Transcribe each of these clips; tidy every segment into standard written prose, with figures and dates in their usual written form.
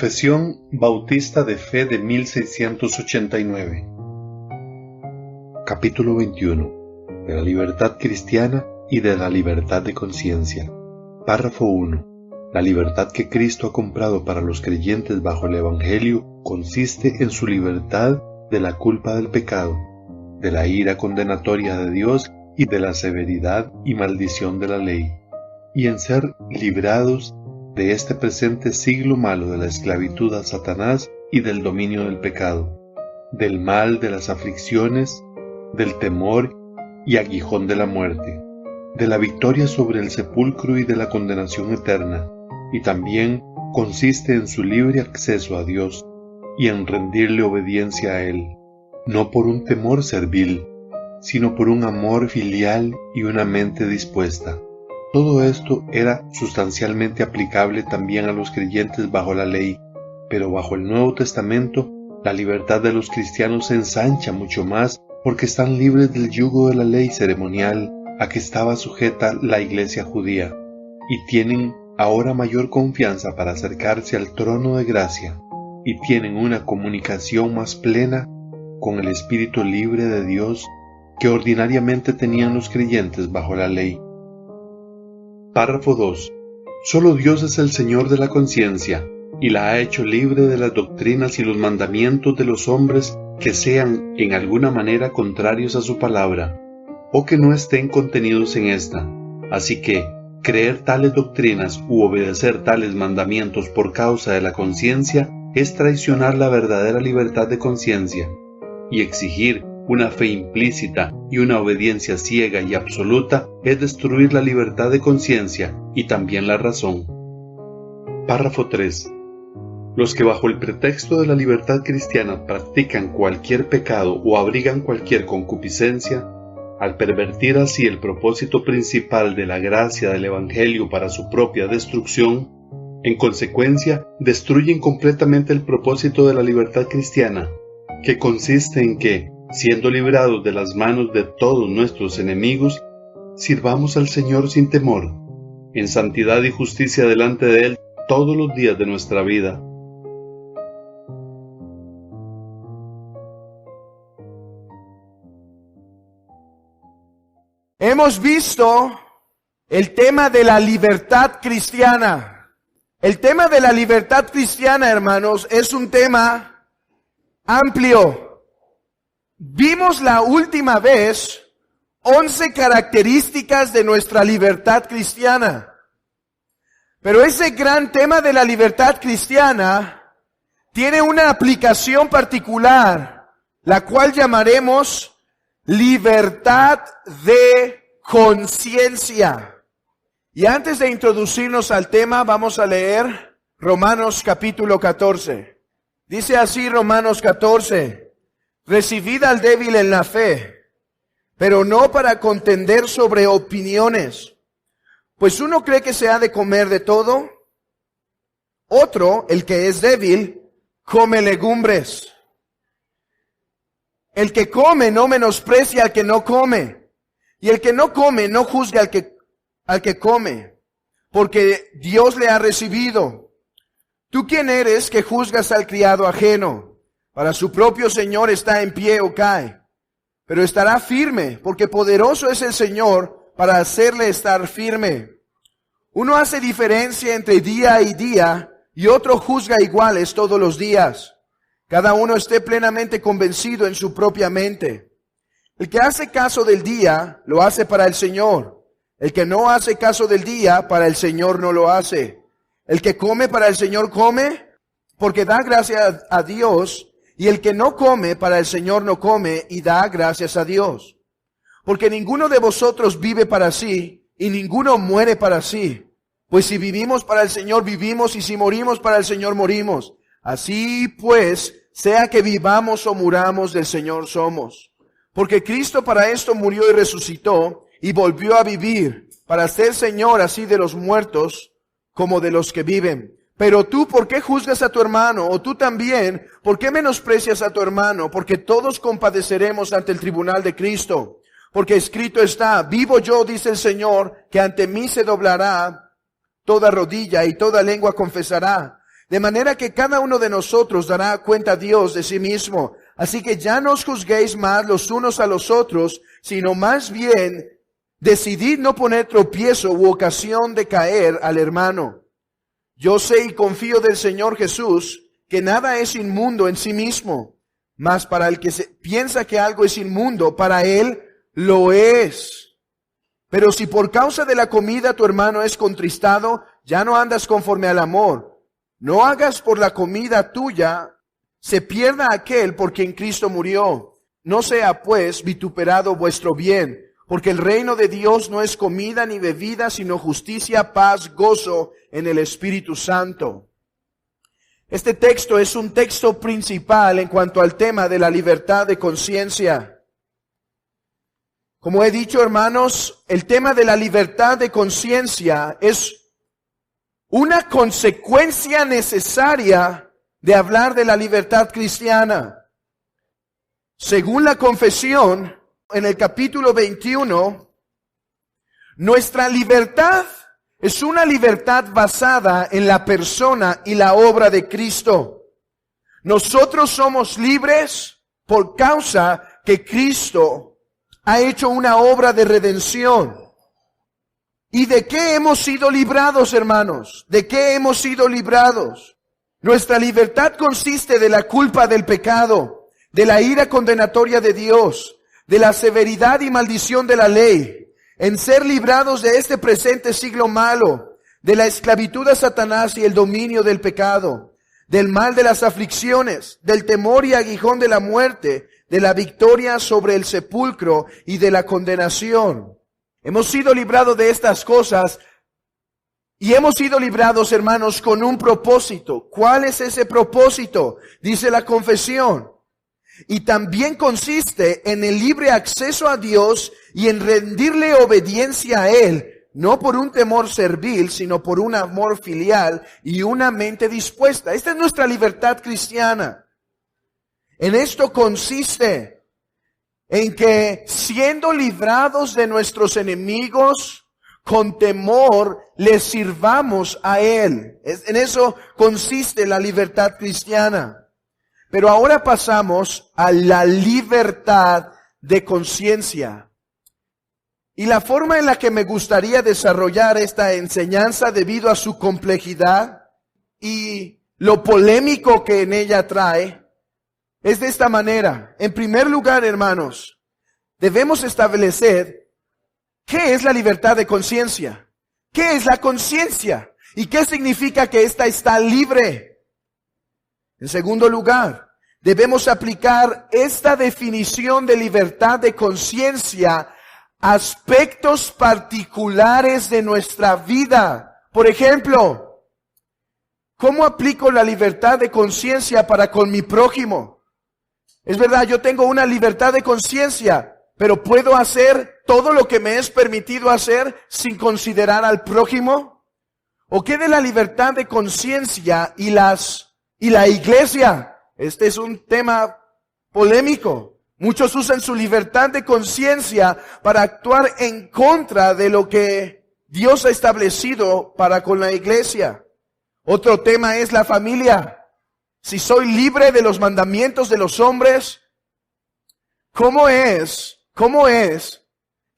Confesión Bautista de Fe de 1689. Capítulo 21. De la libertad cristiana y de la libertad de conciencia. Párrafo 1. La libertad que Cristo ha comprado para los creyentes bajo el Evangelio consiste en su libertad de la culpa del pecado, de la ira condenatoria de Dios y de la severidad y maldición de la ley, y en ser librados de este presente siglo malo de la esclavitud a Satanás y del dominio del pecado, del mal de las aflicciones, del temor y aguijón de la muerte, de la victoria sobre el sepulcro y de la condenación eterna, y también consiste en su libre acceso a Dios y en rendirle obediencia a Él, no por un temor servil, sino por un amor filial y una mente dispuesta. Todo esto era sustancialmente aplicable también a los creyentes bajo la ley, pero bajo el Nuevo Testamento la libertad de los cristianos se ensancha mucho más porque están libres del yugo de la ley ceremonial a que estaba sujeta la iglesia judía, y tienen ahora mayor confianza para acercarse al trono de gracia, y tienen una comunicación más plena con el Espíritu libre de Dios que ordinariamente tenían los creyentes bajo la ley. Párrafo 2. Solo Dios es el Señor de la conciencia, y la ha hecho libre de las doctrinas y los mandamientos de los hombres que sean en alguna manera contrarios a su palabra, o que no estén contenidos en esta. Así que, creer tales doctrinas u obedecer tales mandamientos por causa de la conciencia es traicionar la verdadera libertad de conciencia, y exigir una fe implícita y una obediencia ciega y absoluta es destruir la libertad de conciencia y también la razón. Párrafo 3. Los que bajo el pretexto de la libertad cristiana practican cualquier pecado o abrigan cualquier concupiscencia, al pervertir así el propósito principal de la gracia del Evangelio para su propia destrucción, en consecuencia destruyen completamente el propósito de la libertad cristiana, que consiste en que, siendo librados de las manos de todos nuestros enemigos, sirvamos al Señor sin temor, en santidad y justicia delante de Él todos los días de nuestra vida. Hemos visto el tema de la libertad cristiana. El tema de la libertad cristiana, hermanos, es un tema amplio. Vimos la última vez 11 características de nuestra libertad cristiana. Pero ese gran tema de la libertad cristiana tiene una aplicación particular, la cual llamaremos libertad de conciencia. Y antes de introducirnos al tema, vamos a leer Romanos capítulo 14. Dice así Romanos 14. Recibid al débil en la fe, pero no para contender sobre opiniones. Pues uno cree que se ha de comer de todo, otro, el que es débil, come legumbres. El que come no menosprecia al que no come, y el que no come no juzga al que come, porque Dios le ha recibido. ¿Tú quién eres que juzgas al criado ajeno? Para su propio Señor está en pie o cae, pero estará firme, porque poderoso es el Señor para hacerle estar firme. Uno hace diferencia entre día y día, y otro juzga iguales todos los días. Cada uno esté plenamente convencido en su propia mente. El que hace caso del día, lo hace para el Señor. El que no hace caso del día, para el Señor no lo hace. El que come para el Señor come, porque da gracias a Dios. Y el que no come, para el Señor no come, y da gracias a Dios. Porque ninguno de vosotros vive para sí, y ninguno muere para sí. Pues si vivimos para el Señor, vivimos, y si morimos para el Señor, morimos. Así pues, sea que vivamos o muramos, del Señor somos. Porque Cristo para esto murió y resucitó, y volvió a vivir, para ser Señor así de los muertos, como de los que viven. Pero tú, ¿por qué juzgas a tu hermano? O tú también, ¿por qué menosprecias a tu hermano? Porque todos compadeceremos ante el tribunal de Cristo. Porque escrito está, vivo yo, dice el Señor, que ante mí se doblará toda rodilla y toda lengua confesará De manera que cada uno de nosotros dará cuenta a Dios de sí mismo. Así que ya no os juzguéis más los unos a los otros, sino más bien decidid no poner tropiezo u ocasión de caer al hermano. Yo sé y confío del Señor Jesús que nada es inmundo en sí mismo, mas para el que piensa que algo es inmundo, para él lo es. Pero si por causa de la comida tu hermano es contristado, ya no andas conforme al amor. No hagas por la comida tuya se pierda aquel por quien Cristo murió. No sea pues vituperado vuestro bien, porque el reino de Dios no es comida ni bebida, sino justicia, paz, gozo en el Espíritu Santo. Este texto es un texto principal en cuanto al tema de la libertad de conciencia. Como he dicho, hermanos, el tema de la libertad de conciencia es una consecuencia necesaria de hablar de la libertad cristiana. Según la confesión, en el capítulo 21, nuestra libertad es una libertad basada en la persona y la obra de Cristo. Nosotros somos libres por causa que Cristo ha hecho una obra de redención. ¿Y de qué hemos sido librados, hermanos? ¿De qué hemos sido librados? Nuestra libertad consiste de la culpa del pecado, de la ira condenatoria de Dios, de la severidad y maldición de la ley, en ser librados de este presente siglo malo, de la esclavitud a Satanás y el dominio del pecado, del mal de las aflicciones, del temor y aguijón de la muerte, de la victoria sobre el sepulcro y de la condenación. Hemos sido librados de estas cosas y hemos sido librados, hermanos, con un propósito. ¿Cuál es ese propósito? Dice la confesión. Y también consiste en el libre acceso a Dios y en rendirle obediencia a Él, no por un temor servil, sino por un amor filial y una mente dispuesta. Esta es nuestra libertad cristiana. En esto consiste en que siendo librados de nuestros enemigos, con temor les sirvamos a Él. En eso consiste la libertad cristiana. Pero ahora pasamos a la libertad de conciencia. Y la forma en la que me gustaría desarrollar esta enseñanza debido a su complejidad y lo polémico que en ella trae, es de esta manera. En primer lugar, hermanos, debemos establecer qué es la libertad de conciencia. ¿Qué es la conciencia? ¿Y qué significa que ésta está libre? En segundo lugar, debemos aplicar esta definición de libertad de conciencia a aspectos particulares de nuestra vida. Por ejemplo, ¿cómo aplico la libertad de conciencia para con mi prójimo? Es verdad, yo tengo una libertad de conciencia, pero ¿puedo hacer todo lo que me es permitido hacer sin considerar al prójimo? ¿O qué de la libertad de conciencia y la iglesia? Este es un tema polémico. Muchos usan su libertad de conciencia para actuar en contra de lo que Dios ha establecido para con la iglesia. Otro tema es la familia. Si soy libre de los mandamientos de los hombres, ¿cómo es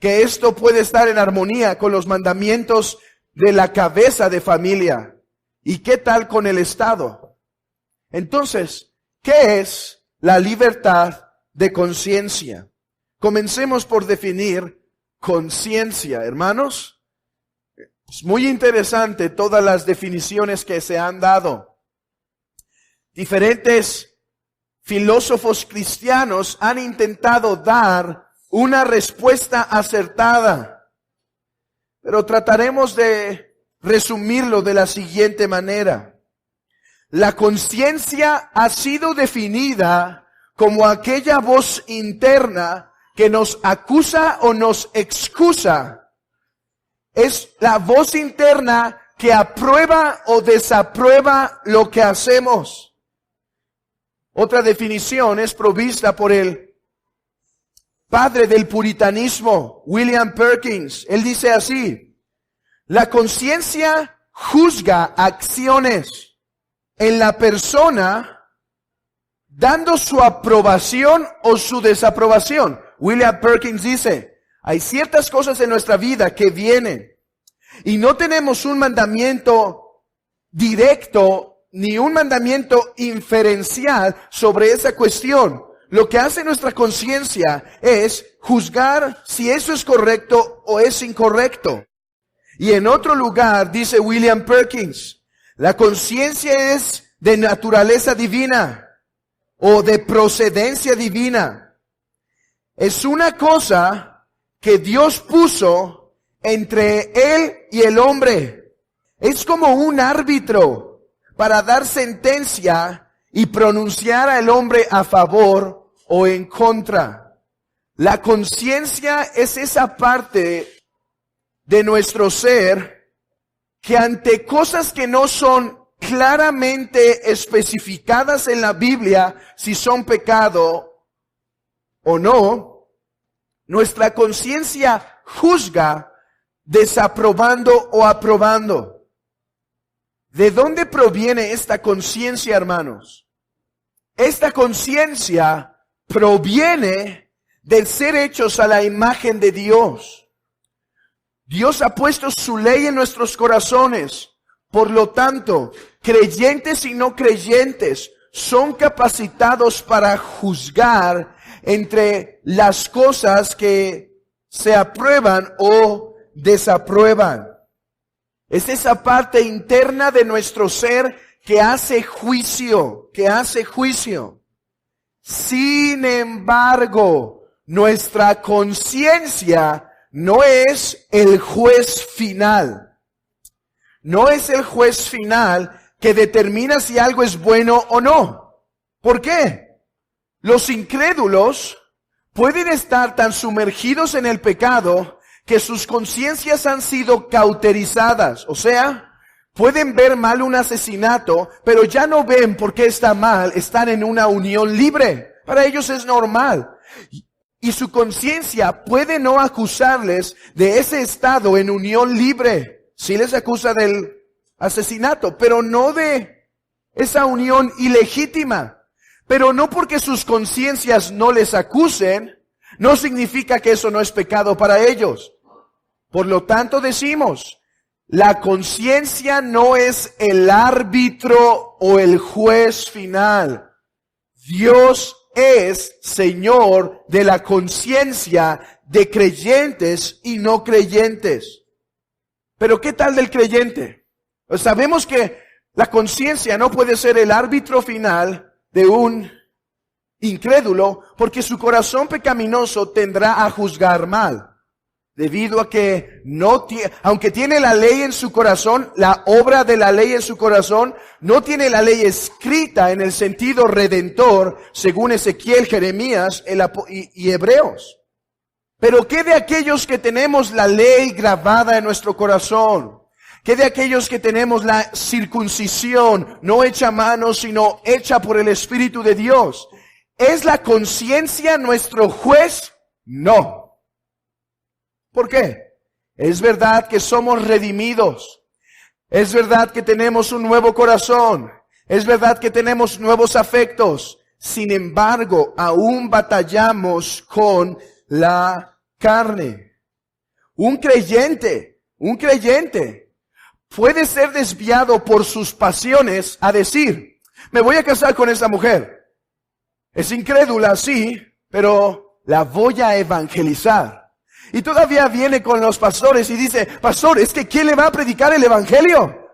que esto puede estar en armonía con los mandamientos de la cabeza de familia? ¿Y qué tal con el Estado? Entonces, ¿qué es la libertad de conciencia? Comencemos por definir conciencia, hermanos. Es muy interesante todas las definiciones que se han dado. Diferentes filósofos cristianos han intentado dar una respuesta acertada, pero trataremos de resumirlo de la siguiente manera. La conciencia ha sido definida como aquella voz interna que nos acusa o nos excusa. Es la voz interna que aprueba o desaprueba lo que hacemos. Otra definición es provista por el padre del puritanismo, William Perkins. Él dice así: la conciencia juzga acciones en la persona dando su aprobación o su desaprobación. William Perkins dice, hay ciertas cosas en nuestra vida que vienen y no tenemos un mandamiento directo ni un mandamiento inferencial sobre esa cuestión. Lo que hace nuestra conciencia es juzgar si eso es correcto o es incorrecto. Y en otro lugar, dice William Perkins, la conciencia es de naturaleza divina o de procedencia divina. Es una cosa que Dios puso entre Él y el hombre. Es como un árbitro para dar sentencia y pronunciar al hombre a favor o en contra. La conciencia es esa parte de nuestro ser que ante cosas que no son claramente especificadas en la Biblia, si son pecado o no, nuestra conciencia juzga desaprobando o aprobando. ¿De dónde proviene esta conciencia, hermanos? Esta conciencia proviene del ser hechos a la imagen de Dios. Dios ha puesto su ley en nuestros corazones. Por lo tanto, creyentes y no creyentes son capacitados para juzgar entre las cosas que se aprueban o desaprueban. Es esa parte interna de nuestro ser que hace juicio, Sin embargo, nuestra conciencia no es el juez final. No es el juez final que determina si algo es bueno o no. ¿Por qué? Los incrédulos pueden estar tan sumergidos en el pecado que sus conciencias han sido cauterizadas. O sea, pueden ver mal un asesinato, pero ya no ven por qué está mal. Están en una unión libre. Para ellos es normal. Y su conciencia puede no acusarles de ese estado en unión libre. Sí les acusa del asesinato, pero no de esa unión ilegítima. Pero no porque sus conciencias no les acusen, no significa que eso no es pecado para ellos. Por lo tanto decimos, la conciencia no es el árbitro o el juez final. Dios es Señor de la conciencia de creyentes y no creyentes. Pero ¿qué tal del creyente? Pues sabemos que la conciencia no puede ser el árbitro final de un incrédulo, porque su corazón pecaminoso tendrá a juzgar mal. Debido a que aunque tiene la ley en su corazón, la obra de la ley en su corazón, no tiene la ley escrita en el sentido redentor, según Ezequiel, Jeremías y Hebreos. Pero ¿qué de aquellos que tenemos la ley grabada en nuestro corazón? ¿Qué de aquellos que tenemos la circuncisión, no hecha a mano, sino hecha por el Espíritu de Dios? ¿Es la conciencia nuestro juez? No. ¿Por qué? Es verdad que somos redimidos. Es verdad que tenemos un nuevo corazón. Es verdad que tenemos nuevos afectos. Sin embargo, aún batallamos con la carne. Un creyente puede ser desviado por sus pasiones a decir, me voy a casar con esa mujer. Es incrédula, sí, pero la voy a evangelizar. Y todavía viene con los pastores y dice, pastor, es que ¿quién le va a predicar el evangelio?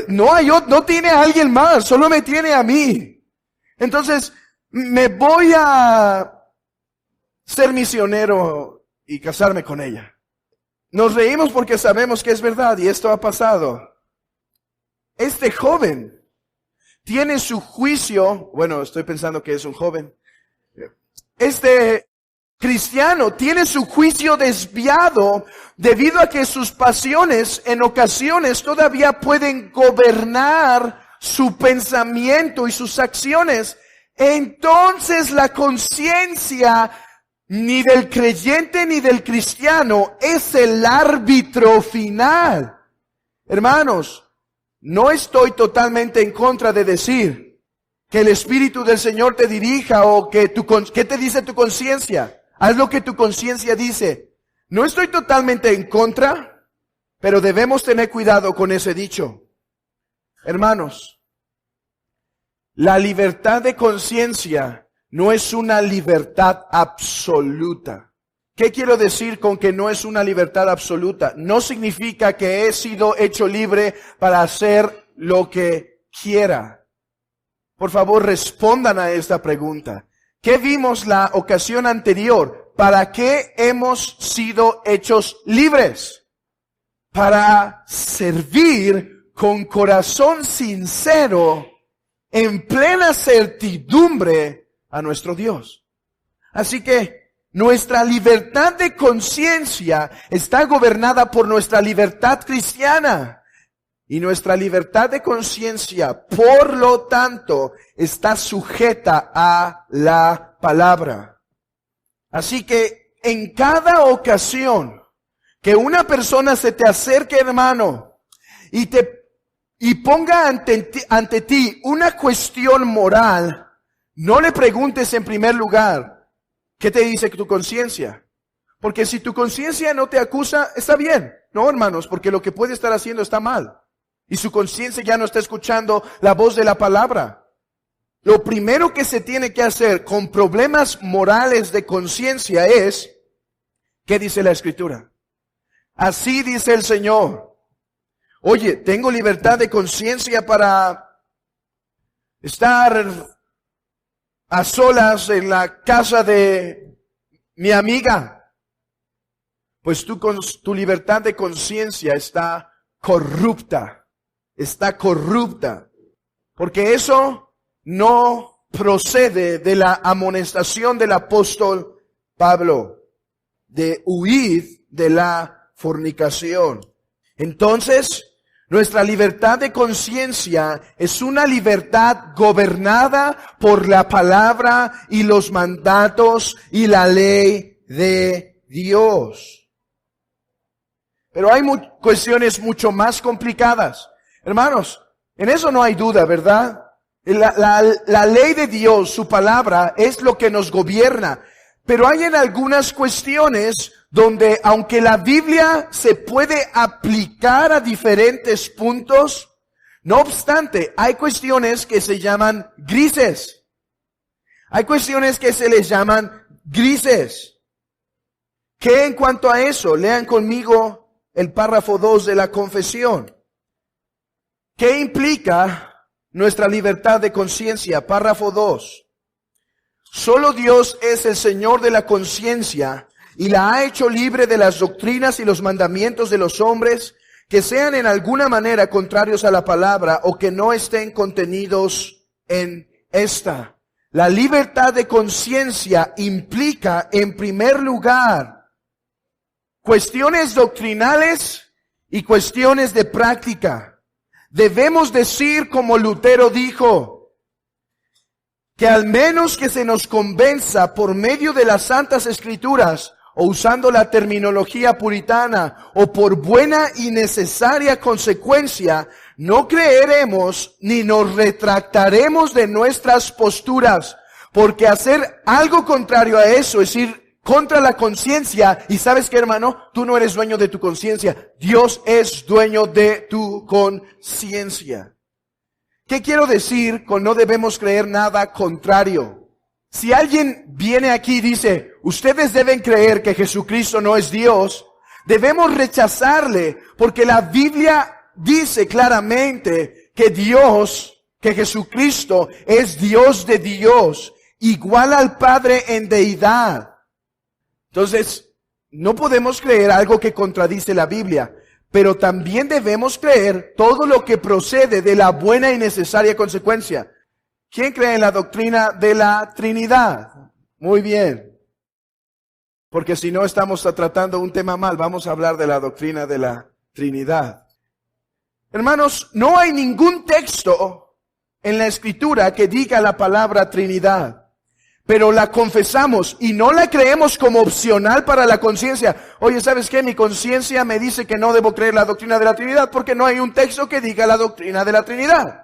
No tiene a alguien más, solo me tiene a mí. Entonces, me voy a ser misionero y casarme con ella. Nos reímos porque sabemos que es verdad y esto ha pasado. Este joven tiene su juicio, bueno, estoy pensando que es un joven. Este cristiano tiene su juicio desviado debido a que sus pasiones en ocasiones todavía pueden gobernar su pensamiento y sus acciones. Entonces la conciencia ni del creyente ni del cristiano es el árbitro final. Hermanos, no estoy totalmente en contra de decir que el Espíritu del Señor te dirija o que ¿qué te dice tu conciencia? Haz lo que tu conciencia dice. No estoy totalmente en contra, pero debemos tener cuidado con ese dicho. Hermanos, la libertad de conciencia no es una libertad absoluta. ¿Qué quiero decir con que no es una libertad absoluta? No significa que he sido hecho libre para hacer lo que quiera. Por favor, respondan a esta pregunta. ¿Qué vimos la ocasión anterior? ¿Para qué hemos sido hechos libres? Para servir con corazón sincero, en plena certidumbre a nuestro Dios. Así que nuestra libertad de conciencia está gobernada por nuestra libertad cristiana. Y nuestra libertad de conciencia, por lo tanto, está sujeta a la palabra. Así que en cada ocasión que una persona se te acerque, hermano, y ponga ante ti una cuestión moral, no le preguntes en primer lugar, ¿qué te dice tu conciencia? Porque si tu conciencia no te acusa, está bien. No, hermanos, porque lo que puede estar haciendo está mal. Y su conciencia ya no está escuchando la voz de la palabra. Lo primero que se tiene que hacer con problemas morales de conciencia es, ¿qué dice la Escritura? Así dice el Señor. Oye, tengo libertad de conciencia para estar a solas en la casa de mi amiga. Pues tu libertad de conciencia está corrupta. Está corrupta. Porque eso no procede de la amonestación del apóstol Pablo de huir de la fornicación. Entonces, nuestra libertad de conciencia es una libertad gobernada por la palabra y los mandatos y la ley de Dios. Pero hay cuestiones mucho más complicadas. Hermanos, en eso no hay duda, ¿verdad? La ley de Dios, su palabra, es lo que nos gobierna. Pero hay en algunas cuestiones donde, aunque la Biblia se puede aplicar a diferentes puntos, no obstante, hay cuestiones que se llaman grises. Hay cuestiones que se les llaman grises. ¿Qué en cuanto a eso? Lean conmigo el párrafo 2 de la confesión. ¿Qué implica nuestra libertad de conciencia? Párrafo 2. Solo Dios es el Señor de la conciencia y la ha hecho libre de las doctrinas y los mandamientos de los hombres que sean en alguna manera contrarios a la palabra o que no estén contenidos en esta. La libertad de conciencia implica, en primer lugar, cuestiones doctrinales y cuestiones de práctica. Debemos decir, como Lutero dijo, que al menos que se nos convenza por medio de las Santas Escrituras, o usando la terminología puritana, o por buena y necesaria consecuencia, no creeremos ni nos retractaremos de nuestras posturas, porque hacer algo contrario a eso es ir contra la conciencia. Y ¿sabes qué, hermano? Tú no eres dueño de tu conciencia. Dios es dueño de tu conciencia. ¿Qué quiero decir con no debemos creer nada contrario? Si alguien viene aquí y dice, ustedes deben creer que Jesucristo no es Dios, debemos rechazarle, porque la Biblia dice claramente que que Jesucristo es Dios de Dios, igual al Padre en deidad. Entonces, no podemos creer algo que contradice la Biblia, pero también debemos creer todo lo que procede de la buena y necesaria consecuencia. ¿Quién cree en la doctrina de la Trinidad? Muy bien. Porque si no estamos tratando un tema mal, vamos a hablar de la doctrina de la Trinidad. Hermanos, no hay ningún texto en la Escritura que diga la palabra Trinidad. pero la confesamos y no la creemos como opcional para la conciencia. Oye, ¿sabes qué? Mi conciencia me dice que no debo creer la doctrina de la Trinidad porque no hay un texto que diga la doctrina de la Trinidad.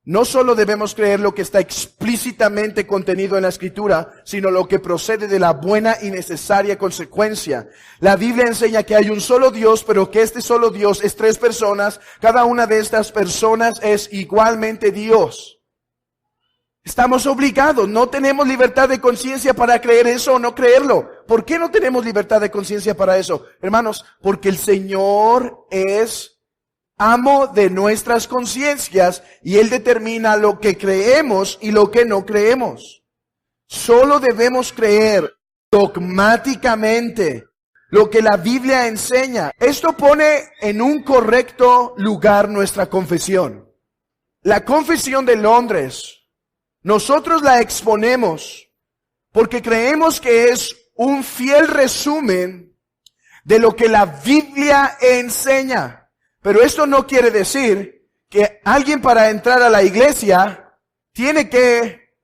No solo debemos creer lo que está explícitamente contenido en la Escritura, sino lo que procede de la buena y necesaria consecuencia. La Biblia enseña que hay un solo Dios, pero que este solo Dios es 3 personas. Cada una de estas personas es igualmente Dios. Estamos obligados, no tenemos libertad de conciencia para creer eso o no creerlo. ¿Por qué no tenemos libertad de conciencia para eso? Hermanos, porque el Señor es amo de nuestras conciencias y Él determina lo que creemos y lo que no creemos. Solo debemos creer dogmáticamente lo que la Biblia enseña. Esto pone en un correcto lugar nuestra confesión. La Confesión de Londres, nosotros la exponemos porque creemos que es un fiel resumen de lo que la Biblia enseña. Pero esto no quiere decir que alguien para entrar a la iglesia tiene que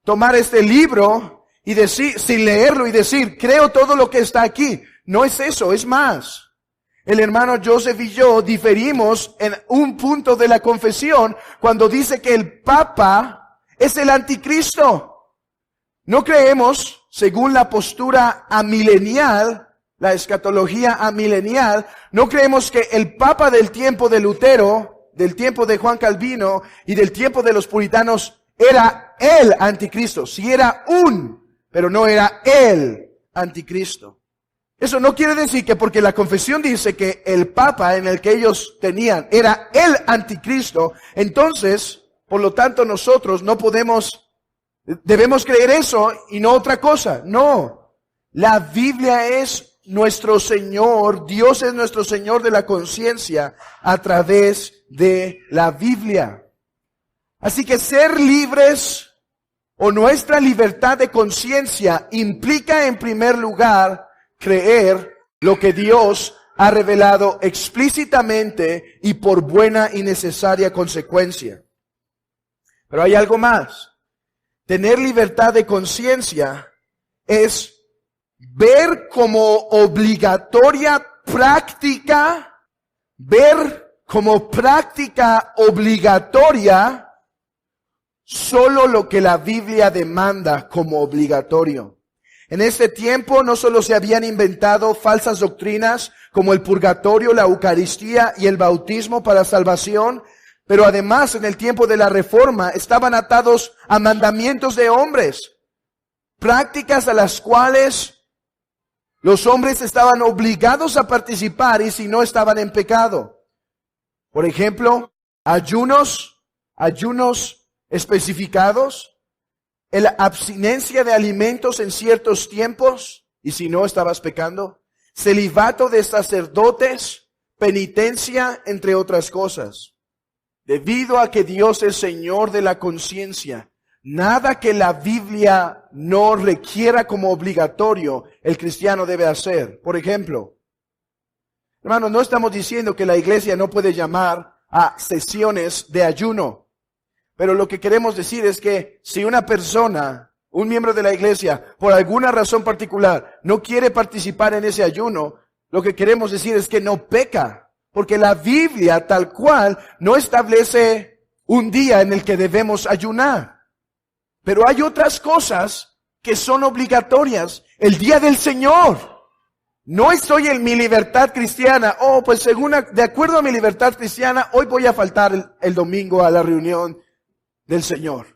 tomar este libro y decir, sin leerlo y decir, creo todo lo que está aquí. No es eso, es más. El hermano Joseph y yo diferimos en un punto de la confesión cuando dice que el Papa es el anticristo. No creemos, según la postura amilenial, la escatología amilenial, no creemos que el Papa del tiempo de Lutero, del tiempo de Juan Calvino y del tiempo de los puritanos era el anticristo. Sí era pero no era el anticristo. Eso no quiere decir que porque la confesión dice que el Papa en el que ellos tenían era el anticristo, entonces, por lo tanto, nosotros no debemos creer eso y no otra cosa. No. La Biblia es nuestro Señor, Dios es nuestro Señor de la conciencia a través de la Biblia. Así que ser libres o nuestra libertad de conciencia implica en primer lugar creer lo que Dios ha revelado explícitamente y por buena y necesaria consecuencia. Pero hay algo más. Tener libertad de conciencia es ver como obligatoria práctica, ver como práctica obligatoria solo lo que la Biblia demanda como obligatorio. En este tiempo no solo se habían inventado falsas doctrinas como el purgatorio, la Eucaristía y el bautismo para salvación, pero además en el tiempo de la Reforma estaban atados a mandamientos de hombres, prácticas a las cuales los hombres estaban obligados a participar y si no estaban en pecado. Por ejemplo, ayunos especificados, la abstinencia de alimentos en ciertos tiempos y si no estabas pecando, celibato de sacerdotes, penitencia, entre otras cosas. Debido a que Dios es Señor de la conciencia, nada que la Biblia no requiera como obligatorio, el cristiano debe hacer. Por ejemplo, hermanos, no estamos diciendo que la iglesia no puede llamar a sesiones de ayuno. Pero lo que queremos decir es que si una persona, un miembro de la iglesia, por alguna razón particular, no quiere participar en ese ayuno, lo que queremos decir es que no peca. Porque la Biblia tal cual no establece un día en el que debemos ayunar. Pero hay otras cosas que son obligatorias. El día del Señor. No estoy en mi libertad cristiana. Pues de acuerdo a mi libertad cristiana, hoy voy a faltar el domingo a la reunión del Señor.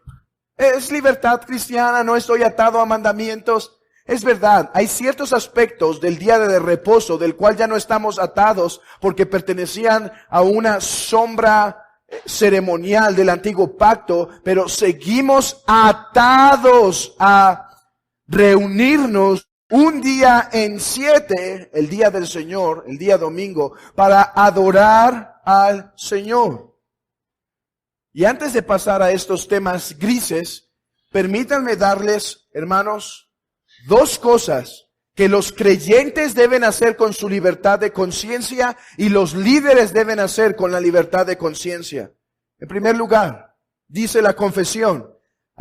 Es libertad cristiana, no estoy atado a mandamientos. Es verdad, hay ciertos aspectos del día de reposo del cual ya no estamos atados porque pertenecían a una sombra ceremonial del antiguo pacto, pero seguimos atados a reunirnos un día en 7, el día del Señor, el día domingo, para adorar al Señor. Y antes de pasar a estos temas grises, permítanme darles, hermanos, dos cosas que los creyentes deben hacer con su libertad de conciencia y los líderes deben hacer con la libertad de conciencia. En primer lugar, dice la confesión,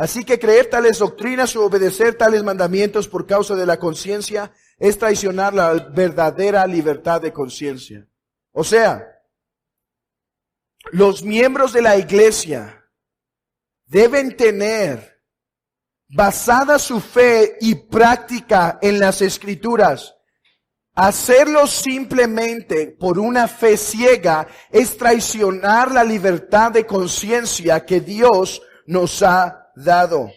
Así que creer tales doctrinas o obedecer tales mandamientos por causa de la conciencia es traicionar la verdadera libertad de conciencia. O sea, los miembros de la iglesia deben tener basada su fe y práctica en las Escrituras. Hacerlo simplemente por una fe ciega es traicionar la libertad de conciencia que Dios nos ha dado.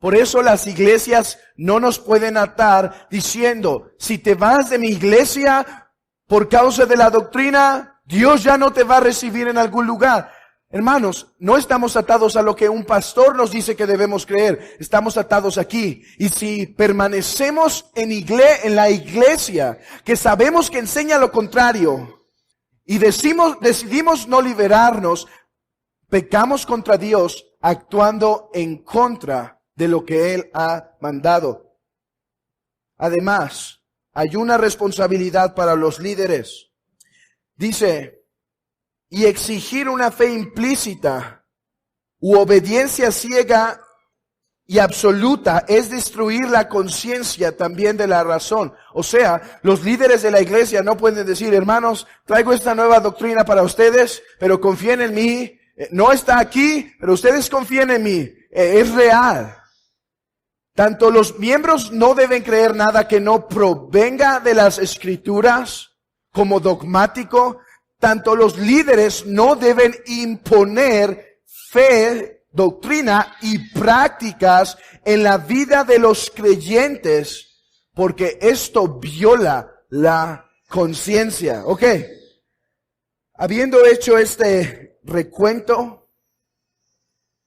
Por eso las iglesias no nos pueden atar diciendo, si te vas de mi iglesia por causa de la doctrina, Dios ya no te va a recibir en algún lugar. Hermanos, no estamos atados a lo que un pastor nos dice que debemos creer. Estamos atados aquí. Y si permanecemos en la iglesia, que sabemos que enseña lo contrario, y decidimos no liberarnos, pecamos contra Dios actuando en contra de lo que Él ha mandado. Además, hay una responsabilidad para los líderes. Dice, y exigir una fe implícita u obediencia ciega y absoluta es destruir la conciencia también de la razón. O sea, los líderes de la iglesia no pueden decir, hermanos, traigo esta nueva doctrina para ustedes, pero confíen en mí. No está aquí, pero ustedes confíen en mí. Es real. Tanto los miembros no deben creer nada que no provenga de las Escrituras como dogmático. Tanto los líderes no deben imponer fe, doctrina y prácticas en la vida de los creyentes, porque esto viola la conciencia. Ok. Habiendo hecho este recuento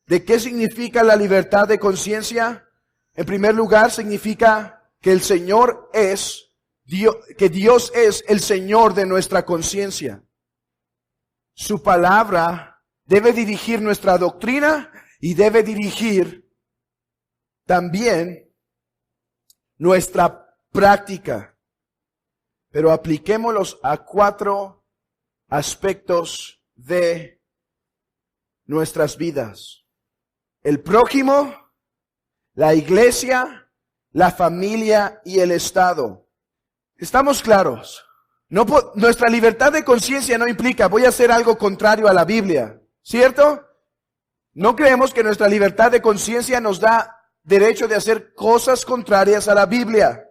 de qué significa la libertad de conciencia, en primer lugar significa que el Señor es Dios, que Dios es el Señor de nuestra conciencia. Su palabra debe dirigir nuestra doctrina y debe dirigir también nuestra práctica. Pero apliquémoslos a 4 aspectos de nuestras vidas: el prójimo, la iglesia, la familia y el Estado. ¿Estamos claros? Nuestra libertad de conciencia no implica voy a hacer algo contrario a la Biblia, ¿cierto? No creemos que nuestra libertad de conciencia nos da derecho de hacer cosas contrarias a la Biblia.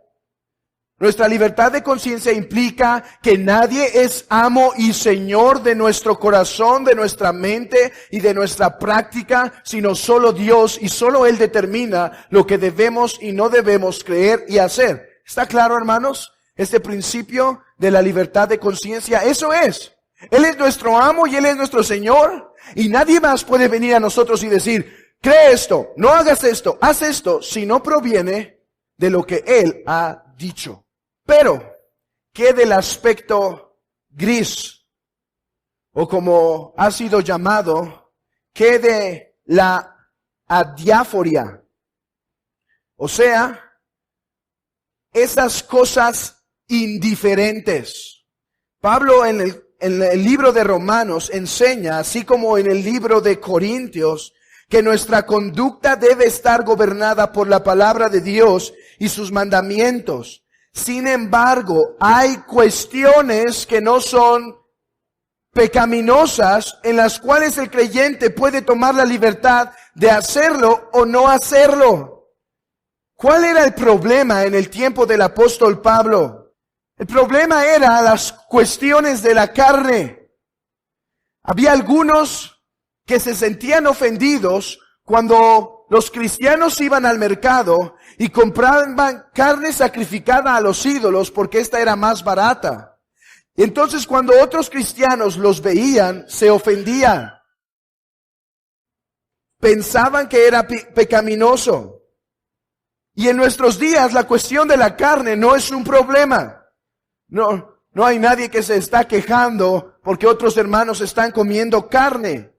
Nuestra libertad de conciencia implica que nadie es amo y señor de nuestro corazón, de nuestra mente y de nuestra práctica, sino solo Dios, y solo Él determina lo que debemos y no debemos creer y hacer. ¿Está claro, hermanos? Este principio de la libertad de conciencia, eso es. Él es nuestro amo y Él es nuestro Señor, y nadie más puede venir a nosotros y decir, cree esto, no hagas esto, haz esto, si no proviene de lo que Él ha dicho. Pero, ¿qué del aspecto gris? O como ha sido llamado, ¿qué de la adiaforia? O sea, esas cosas indiferentes. Pablo en el libro de Romanos enseña, así como en el libro de Corintios, que nuestra conducta debe estar gobernada por la palabra de Dios y sus mandamientos. Sin embargo, hay cuestiones que no son pecaminosas, en las cuales el creyente puede tomar la libertad de hacerlo o no hacerlo. ¿Cuál era el problema en el tiempo del apóstol Pablo? El problema era las cuestiones de la carne. Había algunos que se sentían ofendidos cuando los cristianos iban al mercado y compraban carne sacrificada a los ídolos porque esta era más barata. Entonces, cuando otros cristianos los veían, se ofendían. Pensaban que era pecaminoso. Y en nuestros días la cuestión de la carne no es un problema. No hay nadie que se está quejando porque otros hermanos están comiendo carne,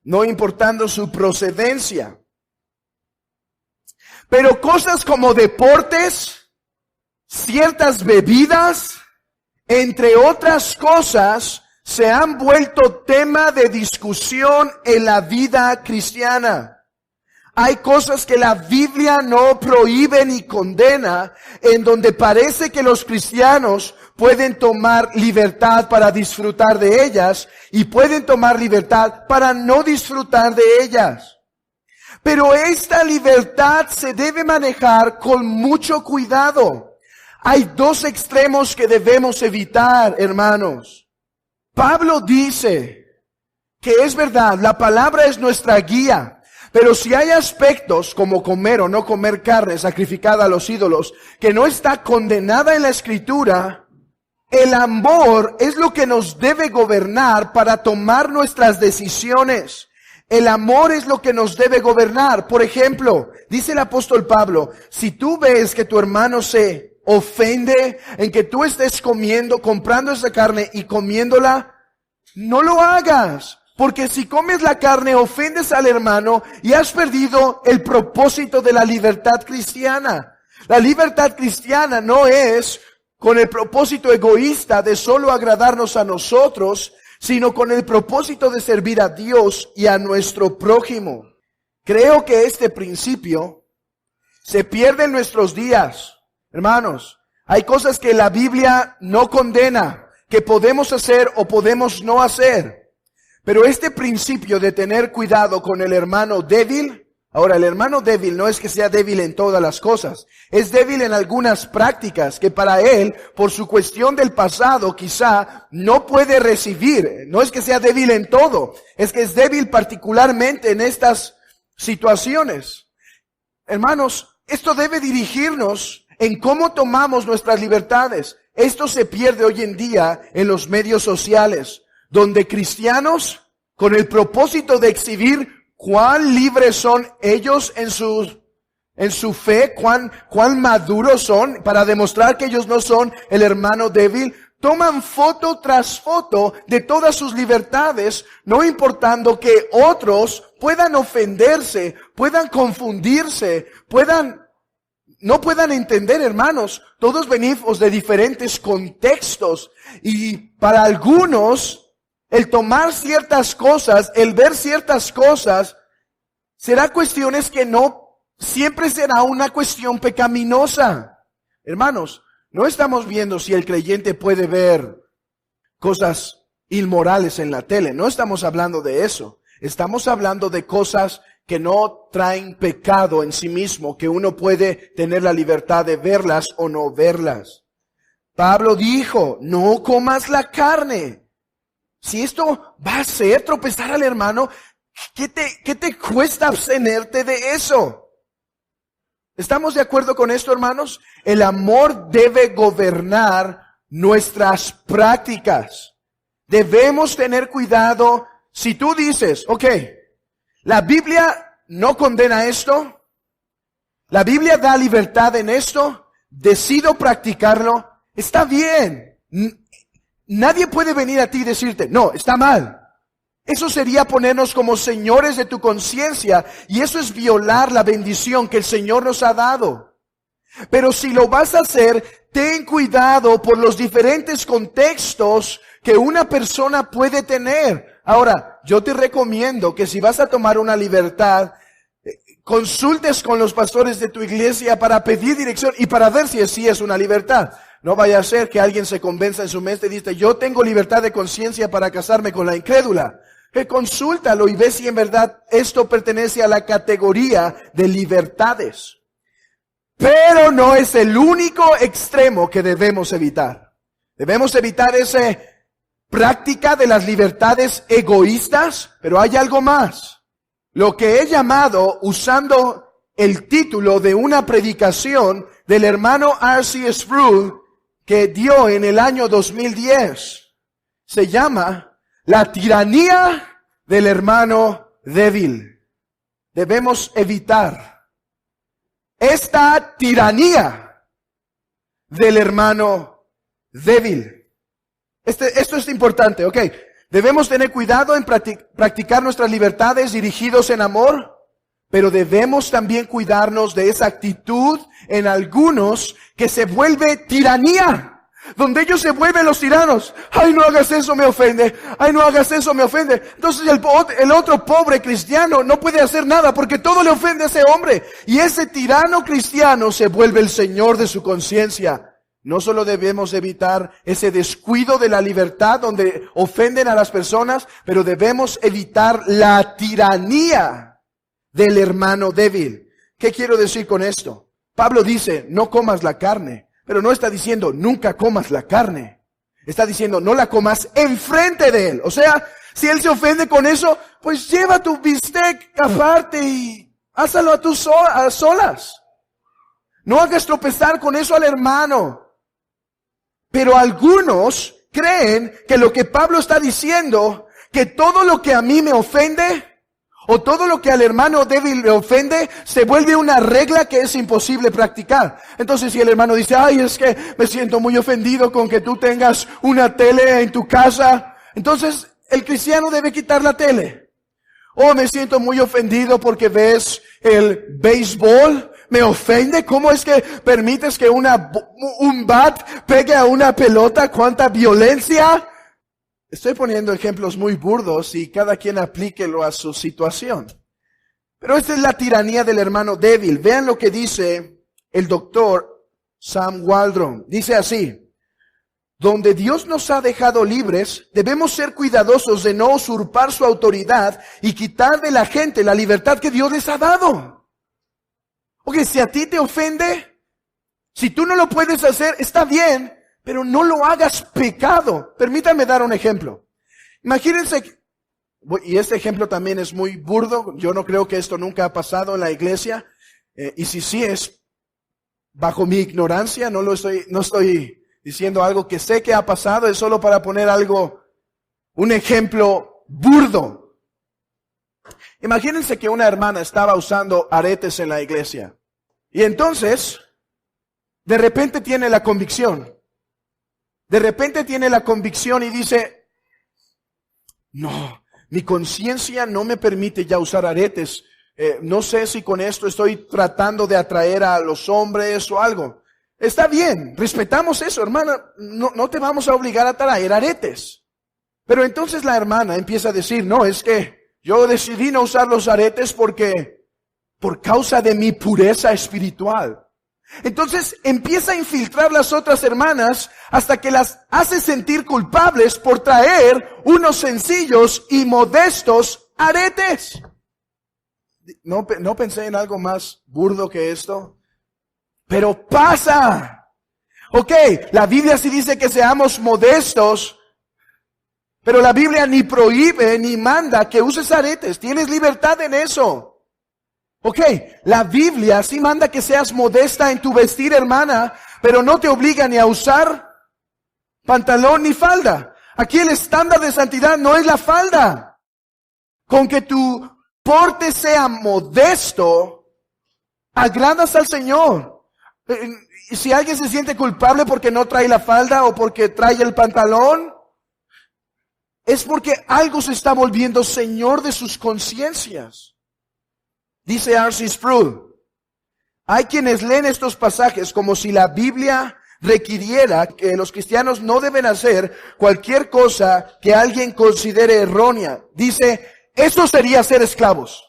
no importando su procedencia. Pero cosas como deportes, ciertas bebidas, entre otras cosas, se han vuelto tema de discusión en la vida cristiana. Hay cosas que la Biblia no prohíbe ni condena, en donde parece que los cristianos pueden tomar libertad para disfrutar de ellas y pueden tomar libertad para no disfrutar de ellas. Pero esta libertad se debe manejar con mucho cuidado. Hay dos extremos que debemos evitar, hermanos. Pablo dice que es verdad, la palabra es nuestra guía. Pero si hay aspectos como comer o no comer carne sacrificada a los ídolos, que no está condenada en la Escritura, el amor es lo que nos debe gobernar para tomar nuestras decisiones. El amor es lo que nos debe gobernar. Por ejemplo, dice el apóstol Pablo, si tú ves que tu hermano se ofende en que tú estés comprando esa carne y comiéndola, no lo hagas. Porque si comes la carne, ofendes al hermano y has perdido el propósito de la libertad cristiana. La libertad cristiana no es con el propósito egoísta de solo agradarnos a nosotros, sino con el propósito de servir a Dios y a nuestro prójimo. Creo que este principio se pierde en nuestros días. Hermanos, hay cosas que la Biblia no condena, que podemos hacer o podemos no hacer. Pero este principio de tener cuidado con el hermano débil, ahora el hermano débil no es que sea débil en todas las cosas, es débil en algunas prácticas que para él, por su cuestión del pasado, quizá no puede recibir. No es que sea débil en todo, es que es débil particularmente en estas situaciones. Hermanos, esto debe dirigirnos en cómo tomamos nuestras libertades. Esto se pierde hoy en día en los medios sociales, donde cristianos, con el propósito de exhibir cuán libres son ellos en su fe, cuán maduros son, para demostrar que ellos no son el hermano débil, toman foto tras foto de todas sus libertades, no importando que otros puedan ofenderse, puedan confundirse, no puedan entender, hermanos. Todos venimos de diferentes contextos y para algunos, el tomar ciertas cosas, el ver ciertas cosas, será cuestiones que no siempre será una cuestión pecaminosa. Hermanos, no estamos viendo si el creyente puede ver cosas inmorales en la tele. No estamos hablando de eso. Estamos hablando de cosas que no traen pecado en sí mismo, que uno puede tener la libertad de verlas o no verlas. Pablo dijo, no comas la carne. Si esto va a hacer tropezar al hermano, ¿qué te cuesta abstenerte de eso? ¿Estamos de acuerdo con esto, hermanos? El amor debe gobernar nuestras prácticas. Debemos tener cuidado. Si tú dices, ok, la Biblia no condena esto, la Biblia da libertad en esto, decido practicarlo, está bien. Nadie puede venir a ti y decirte, no, está mal. Eso sería ponernos como señores de tu conciencia y eso es violar la bendición que el Señor nos ha dado. Pero si lo vas a hacer, ten cuidado por los diferentes contextos que una persona puede tener. Ahora, yo te recomiendo que si vas a tomar una libertad, consultes con los pastores de tu iglesia para pedir dirección y para ver si así es una libertad. No vaya a ser que alguien se convenza en su mente y dice, yo tengo libertad de conciencia para casarme con la incrédula. Consúltalo y ve si en verdad esto pertenece a la categoría de libertades. Pero no es el único extremo que debemos evitar. Debemos evitar esa práctica de las libertades egoístas, pero hay algo más. Lo que he llamado, usando el título de una predicación del hermano R.C. Sproul, que dio en el año 2010, se llama la tiranía del hermano débil. Debemos evitar esta tiranía del hermano débil. Esto es importante, ok. Debemos tener cuidado en practicar nuestras libertades dirigidos en amor, pero debemos también cuidarnos de esa actitud en algunos que se vuelve tiranía. donde ellos se vuelven los tiranos. Ay, no hagas eso, me ofende. Ay, no hagas eso, me ofende. Entonces el otro pobre cristiano no puede hacer nada porque todo le ofende a ese hombre. Y ese tirano cristiano se vuelve el señor de su conciencia. No solo debemos evitar ese descuido de la libertad donde ofenden a las personas, pero debemos evitar la tiranía del hermano débil. ¿Qué quiero decir con esto? Pablo dice, no comas la carne, pero no está diciendo, nunca comas la carne. Está diciendo, no la comas enfrente de él. O sea, si él se ofende con eso, pues lleva tu bistec aparte y hazlo a solas. No hagas tropezar con eso al hermano. Pero algunos creen que lo que Pablo está diciendo, que todo lo que a mí me ofende, o todo lo que al hermano débil le ofende, se vuelve una regla que es imposible practicar. Entonces si el hermano dice, ay, es que me siento muy ofendido con que tú tengas una tele en tu casa, entonces el cristiano debe quitar la tele. O me siento muy ofendido porque ves el béisbol, me ofende. ¿Cómo es que permites que un bat pegue a una pelota? ¿Cuánta violencia? Estoy poniendo ejemplos muy burdos y cada quien aplíquelo a su situación. Pero esta es la tiranía del hermano débil. Vean lo que dice el doctor Sam Waldron. Dice así: donde Dios nos ha dejado libres, debemos ser cuidadosos de no usurpar su autoridad y quitar de la gente la libertad que Dios les ha dado. Ok, si a ti te ofende, si tú no lo puedes hacer, está bien, pero no lo hagas pecado. Permítanme dar un ejemplo. Imagínense, y este ejemplo también es muy burdo, yo no creo que esto nunca ha pasado en la iglesia, y si sí es bajo mi ignorancia, no estoy diciendo algo que sé que ha pasado, es solo para poner un ejemplo burdo. Imagínense que una hermana estaba usando aretes en la iglesia. Y entonces, de repente tiene la convicción. De repente tiene la convicción y dice, no, mi conciencia no me permite ya usar aretes. No sé si con esto estoy tratando de atraer a los hombres o algo. Está bien, respetamos eso, hermana. No te vamos a obligar a traer aretes. Pero entonces la hermana empieza a decir, no, es que yo decidí no usar los aretes por causa de mi pureza espiritual. Entonces empieza a infiltrar las otras hermanas hasta que las hace sentir culpables por traer unos sencillos y modestos aretes. No pensé en algo más burdo que esto, pero pasa. Ok, la Biblia sí dice que seamos modestos, pero la Biblia ni prohíbe ni manda que uses aretes. Tienes libertad en eso. Ok, la Biblia sí manda que seas modesta en tu vestir, hermana, pero no te obliga ni a usar pantalón ni falda. Aquí el estándar de santidad no es la falda. Con que tu porte sea modesto, agradas al Señor. Si alguien se siente culpable porque no trae la falda o porque trae el pantalón, es porque algo se está volviendo señor de sus conciencias. Dice R.C. Sproul, hay quienes leen estos pasajes como si la Biblia requiriera que los cristianos no deben hacer cualquier cosa que alguien considere errónea. Dice, eso sería ser esclavos.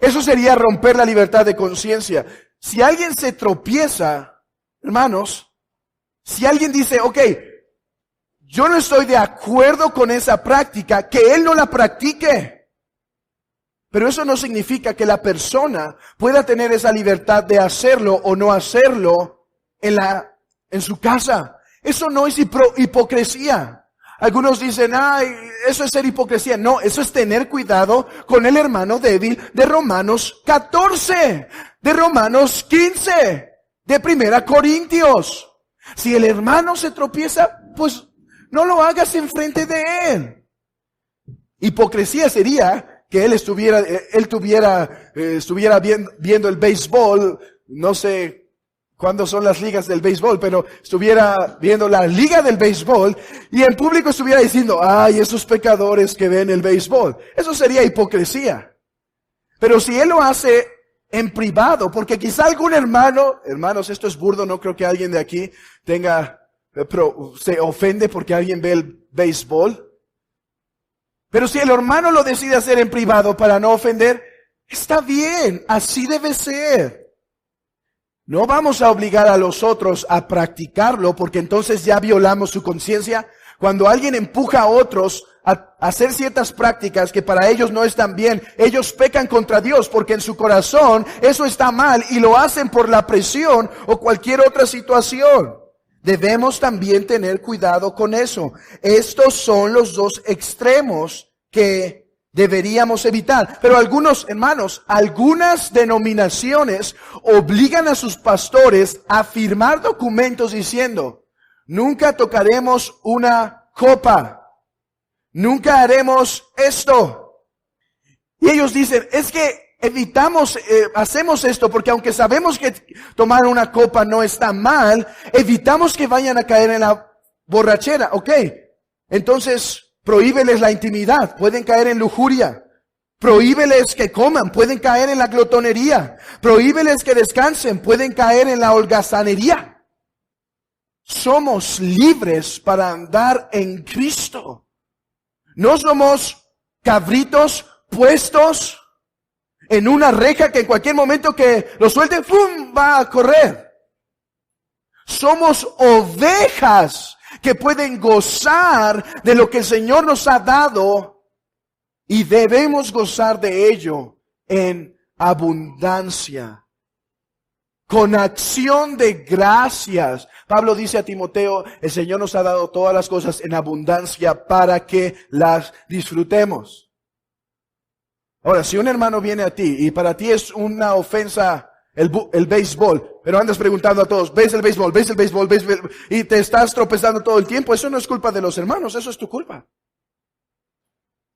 Eso sería romper la libertad de conciencia. Si alguien se tropieza, hermanos, si alguien dice, ok, yo no estoy de acuerdo con esa práctica, que él no la practique. Pero eso no significa que la persona pueda tener esa libertad de hacerlo o no hacerlo en su casa. Eso no es hipocresía. Algunos dicen, ay, eso es ser hipocresía. No, eso es tener cuidado con el hermano débil de Romanos 14, de Romanos 15, de 1 Corintios. Si el hermano se tropieza, pues no lo hagas enfrente de él. Hipocresía sería que él estuviera viendo el béisbol, no sé cuándo son las ligas del béisbol, pero estuviera viendo la liga del béisbol y el público estuviera diciendo, ay, esos pecadores que ven el béisbol. Eso sería hipocresía. Pero si él lo hace en privado, porque quizá algún hermanos, esto es burdo, no creo que alguien de aquí tenga pero se ofende porque alguien ve el béisbol. Pero si el hermano lo decide hacer en privado para no ofender, está bien, así debe ser. No vamos a obligar a los otros a practicarlo porque entonces ya violamos su conciencia. Cuando alguien empuja a otros a hacer ciertas prácticas que para ellos no están bien, ellos pecan contra Dios porque en su corazón eso está mal y lo hacen por la presión o cualquier otra situación. Debemos también tener cuidado con eso. Estos son los dos extremos que deberíamos evitar. Pero algunos, hermanos, algunas denominaciones obligan a sus pastores a firmar documentos diciendo, nunca tocaremos una copa, nunca haremos esto. Y ellos dicen, es que hacemos esto porque aunque sabemos que tomar una copa no está mal, evitamos que vayan a caer en la borrachera. Ok, entonces prohíbeles la intimidad, pueden caer en lujuria. Prohíbeles que coman, pueden caer en la glotonería. Prohíbeles que descansen, pueden caer en la holgazanería. Somos libres para andar en Cristo. No somos cabritos puestos en una reja que en cualquier momento que lo suelten, ¡pum!, va a correr. Somos ovejas que pueden gozar de lo que el Señor nos ha dado y debemos gozar de ello en abundancia, con acción de gracias. Pablo dice a Timoteo, el Señor nos ha dado todas las cosas en abundancia para que las disfrutemos. Ahora, si un hermano viene a ti y para ti es una ofensa el béisbol, pero andas preguntando a todos, ¿ves el béisbol? ¿Ves el béisbol? ¿Ves el béisbol? Y te estás tropezando todo el tiempo, eso no es culpa de los hermanos, eso es tu culpa.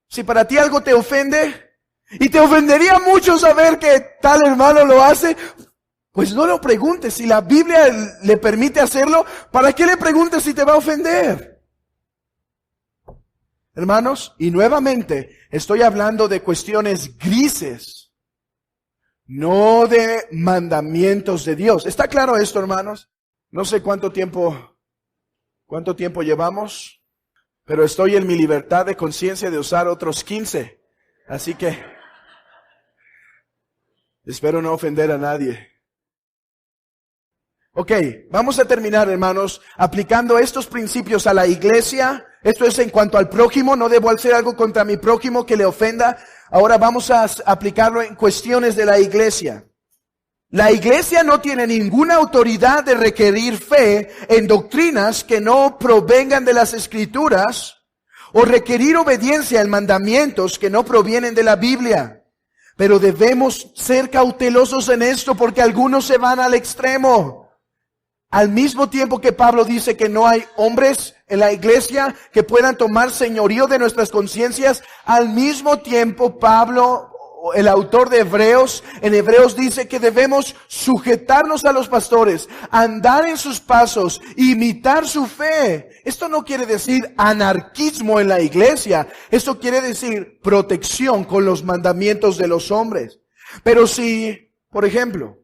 Si para ti algo te ofende, y te ofendería mucho saber que tal hermano lo hace, pues no lo preguntes. Si la Biblia le permite hacerlo, ¿para qué le preguntes si te va a ofender? Hermanos, y nuevamente estoy hablando de cuestiones grises, no de mandamientos de Dios. ¿Está claro esto, hermanos? No sé cuánto tiempo llevamos, pero estoy en mi libertad de conciencia de usar otros 15. Así que espero no ofender a nadie. Ok, vamos a terminar, hermanos, aplicando estos principios a la iglesia. Esto es en cuanto al prójimo, no debo hacer algo contra mi prójimo que le ofenda. Ahora vamos a aplicarlo en cuestiones de la iglesia. La iglesia no tiene ninguna autoridad de requerir fe en doctrinas que no provengan de las Escrituras o requerir obediencia en mandamientos que no provienen de la Biblia. Pero debemos ser cautelosos en esto porque algunos se van al extremo. Al mismo tiempo que Pablo dice que no hay hombres en la iglesia que puedan tomar señorío de nuestras conciencias, al mismo tiempo Pablo, el autor de Hebreos, en Hebreos dice que debemos sujetarnos a los pastores, andar en sus pasos, imitar su fe. Esto no quiere decir anarquismo en la iglesia, esto quiere decir protección con los mandamientos de los hombres. Pero si, por ejemplo,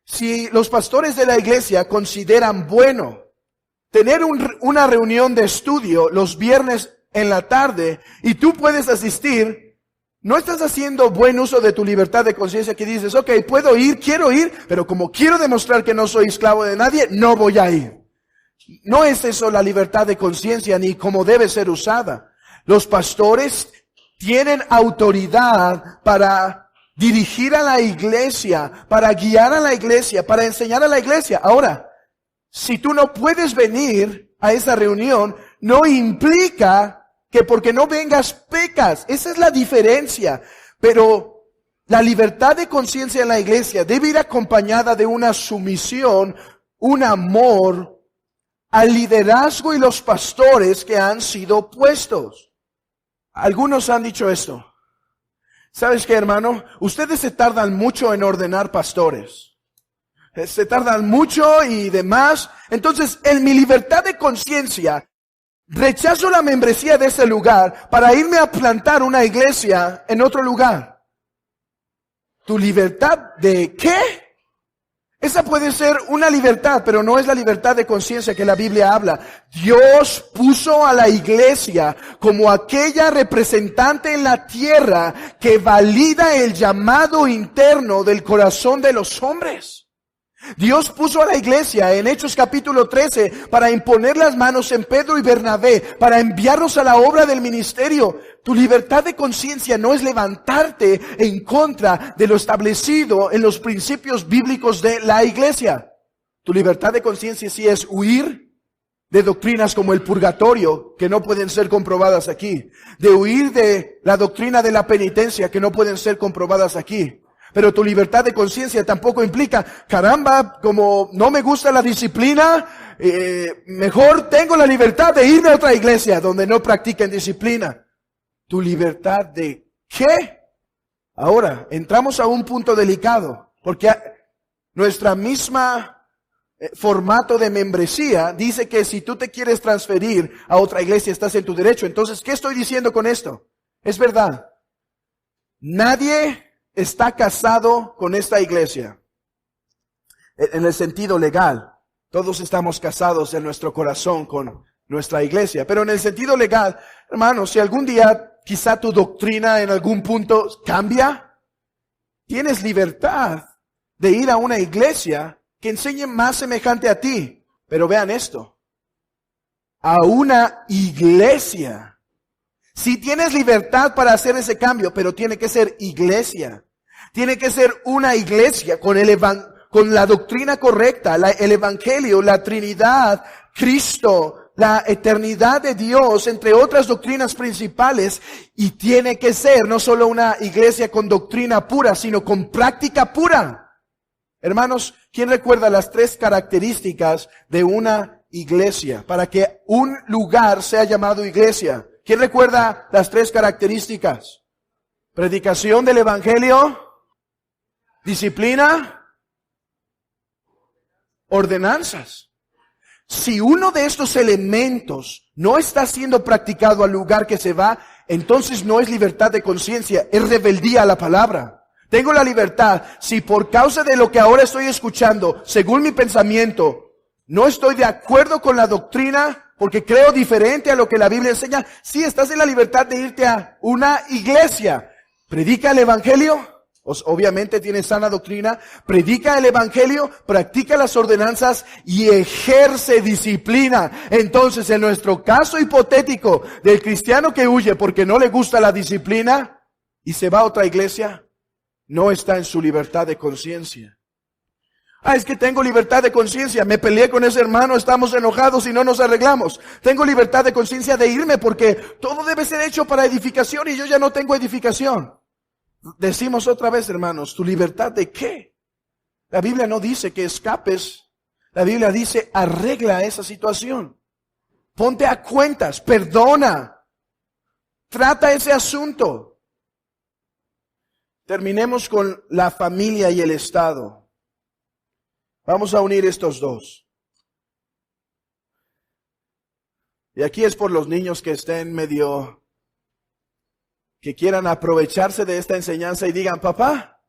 si los pastores de la iglesia consideran bueno tener una reunión de estudio los viernes en la tarde y tú puedes asistir, no estás haciendo buen uso de tu libertad de conciencia que dices, ok, puedo ir, quiero ir, pero como quiero demostrar que no soy esclavo de nadie, no voy a ir. No es eso la libertad de conciencia ni cómo debe ser usada. Los pastores tienen autoridad para dirigir a la iglesia, para guiar a la iglesia, para enseñar a la iglesia. Ahora, si tú no puedes venir a esa reunión, no implica que porque no vengas pecas. Esa es la diferencia. Pero la libertad de conciencia en la iglesia debe ir acompañada de una sumisión, un amor al liderazgo y los pastores que han sido puestos. Algunos han dicho esto. ¿Sabes qué, hermano? Ustedes se tardan mucho en ordenar pastores. Se tardan mucho y demás. Entonces, en mi libertad de conciencia, rechazo la membresía de ese lugar para irme a plantar una iglesia en otro lugar. ¿Tu libertad de qué? Esa puede ser una libertad, pero no es la libertad de conciencia que la Biblia habla. Dios puso a la iglesia como aquella representante en la tierra que valida el llamado interno del corazón de los hombres. Dios puso a la iglesia en Hechos capítulo 13 para imponer las manos en Pedro y Bernabé, para enviarlos a la obra del ministerio. Tu libertad de conciencia no es levantarte en contra de lo establecido en los principios bíblicos de la iglesia. Tu libertad de conciencia sí es huir de doctrinas como el purgatorio, que no pueden ser comprobadas aquí. De huir de la doctrina de la penitencia, que no pueden ser comprobadas aquí. Pero tu libertad de conciencia tampoco implica, caramba, como no me gusta la disciplina, mejor tengo la libertad de irme a otra iglesia donde no practiquen disciplina. ¿Tu libertad de qué? Ahora, entramos a un punto delicado, porque nuestra misma formato de membresía dice que si tú te quieres transferir a otra iglesia estás en tu derecho. Entonces, ¿qué estoy diciendo con esto? Es verdad. Nadie está casado con esta iglesia. En el sentido legal, todos estamos casados en nuestro corazón con nuestra iglesia. Pero en el sentido legal, hermano, si algún día quizá tu doctrina en algún punto cambia, tienes libertad de ir a una iglesia que enseñe más semejante a ti. Pero vean esto, a una iglesia. Si tienes libertad para hacer ese cambio, pero tiene que ser iglesia. Tiene que ser una iglesia con la doctrina correcta, el evangelio, la Trinidad, Cristo, la eternidad de Dios, entre otras doctrinas principales. Y tiene que ser no solo una iglesia con doctrina pura, sino con práctica pura. Hermanos, ¿quién recuerda las 3 características de una iglesia para que un lugar sea llamado iglesia? ¿Quién recuerda las 3 características? Predicación del evangelio, disciplina, ordenanzas. Si uno de estos elementos no está siendo practicado al lugar que se va, entonces no es libertad de conciencia, es rebeldía a la palabra. Tengo la libertad, si por causa de lo que ahora estoy escuchando, según mi pensamiento, no estoy de acuerdo con la doctrina, porque creo diferente a lo que la Biblia enseña, sí estás en la libertad de irte a una iglesia. Predica el evangelio. Obviamente tiene sana doctrina, predica el evangelio, practica las ordenanzas y ejerce disciplina. Entonces, en nuestro caso hipotético del cristiano que huye porque no le gusta la disciplina y se va a otra iglesia, no está en su libertad de conciencia. Es que tengo libertad de conciencia, me peleé con ese hermano, estamos enojados y no nos arreglamos. Tengo libertad de conciencia de irme porque todo debe ser hecho para edificación y yo ya no tengo edificación. Decimos otra vez, hermanos, ¿tu libertad de qué? La Biblia no dice que escapes. La Biblia dice, arregla esa situación. Ponte a cuentas, perdona. Trata ese asunto. Terminemos con la familia y el Estado. Vamos a unir estos dos. Y aquí es por los niños que estén medio, que quieran aprovecharse de esta enseñanza y digan, papá,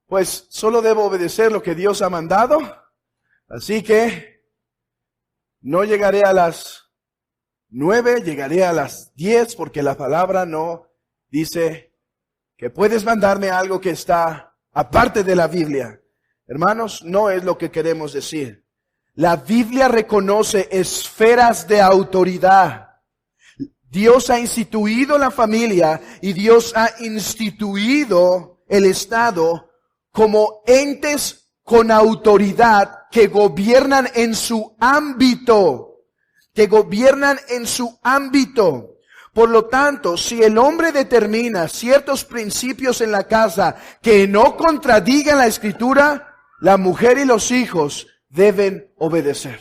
pues solo debo obedecer lo que Dios ha mandado, así que no llegaré a las 9, llegaré a las 10, porque la palabra no dice que puedes mandarme algo que está aparte de la Biblia. Hermanos, no es lo que queremos decir. La Biblia reconoce esferas de autoridad. Dios ha instituido la familia y Dios ha instituido el Estado como entes con autoridad que gobiernan en su ámbito, Por lo tanto, si el hombre determina ciertos principios en la casa que no contradigan la Escritura, la mujer y los hijos deben obedecer.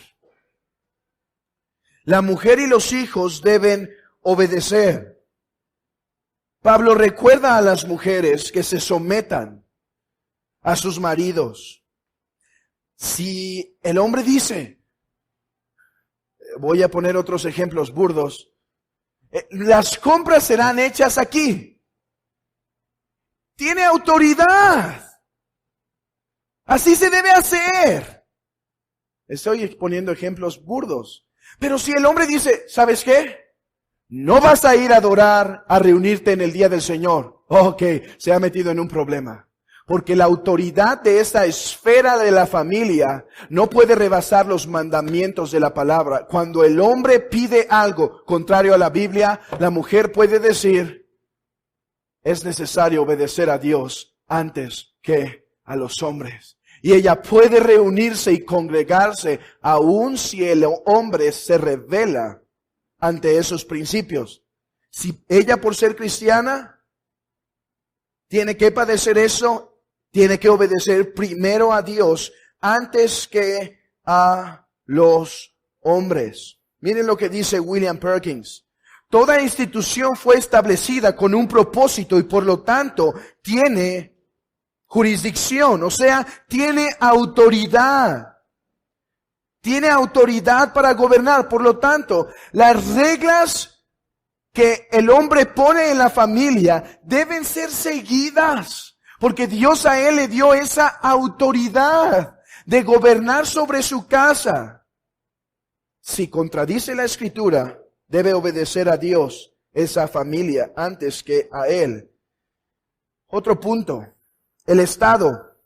La mujer y los hijos deben obedecer. Pablo recuerda a las mujeres que se sometan a sus maridos. Si el hombre dice, voy a poner otros ejemplos burdos, las compras serán hechas aquí. Tiene autoridad. Así se debe hacer. Estoy poniendo ejemplos burdos. Pero si el hombre dice, ¿sabes qué? No vas a ir a adorar, a reunirte en el día del Señor. Ok, se ha metido en un problema. Porque la autoridad de esta esfera de la familia no puede rebasar los mandamientos de la palabra. Cuando el hombre pide algo contrario a la Biblia, la mujer puede decir, es necesario obedecer a Dios antes que a los hombres. Y ella puede reunirse y congregarse aun si el hombre se rebela ante esos principios. Si ella, por ser cristiana, tiene que padecer eso, tiene que obedecer primero a Dios antes que a los hombres. Miren lo que dice William Perkins. Toda institución fue establecida con un propósito y por lo tanto tiene jurisdicción, o sea, tiene autoridad. Tiene autoridad para gobernar. Por lo tanto, las reglas que el hombre pone en la familia deben ser seguidas. Porque Dios a él le dio esa autoridad de gobernar sobre su casa. Si contradice la Escritura, debe obedecer a Dios, esa familia, antes que a él. Otro punto. El Estado.